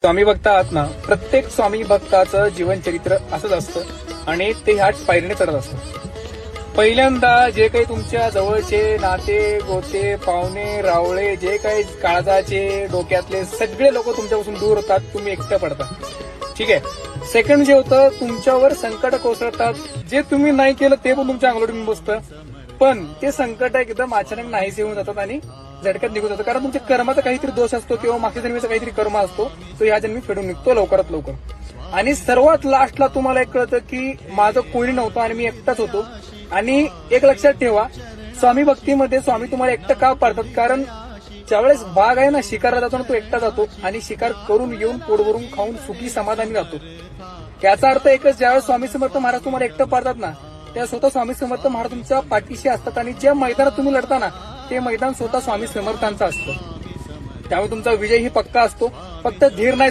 स्वामी भक्त आहात ना, प्रत्येक स्वामी भक्ताचं जीवनचरित्र असंच असतं आणि ते ह्याच पायरीने चढत असतं. पहिल्यांदा जे काही तुमच्या जवळचे नाते गोते पाहुणे रावळे जे काही काळजाचे डोक्यातले सगळे लोक तुमच्यापासून दूर होतात, तुम्ही एकटं पडता. ठीक आहे. सेकंड जे होतं, तुमच्यावर संकट कोसळतात, जे तुम्ही नाही केलं ते पण तुमच्या अंगलटून बसतं, पण ते संकट एकदम अचानक नाहीसे होऊन जातात आणि झटक्यात निघून जातो. कारण तुमच्या कर्माचा काहीतरी दोष असतो किंवा मागच्या जन्मीचा काहीतरी कर्म असतो, तो या जन्मी फेडून निघतो लवकरात लवकर. आणि सर्वात लास्टला तुम्हाला एक कळतं की माझं कोणी नव्हतं आणि मी एकटाच होतो. आणि एक लक्षात ठेवा, स्वामी भक्तीमध्ये स्वामी तुम्हाला एकटं का पाडतात, कारण ज्यावेळेस वाघ आहे ना शिकारला जातो ना, तो एकटा जातो आणि शिकार करून येऊन पोट भरून खाऊन सुखी समाधानी जातो. याचा अर्थ एकच, ज्यावेळेस स्वामी समर्थ महाराज तुम्हाला एकटं पाडतात ना, त्या स्वतः स्वामी समर्थ महाराज तुमच्या पाठीशी असतात आणि ज्या मैदानात तुम्ही लढता ना, ते मैदान स्वतः स्वामी समर्थांचं असतं. त्यामुळे तुमचा विजय ही पक्का असतो. फक्त धीर नाही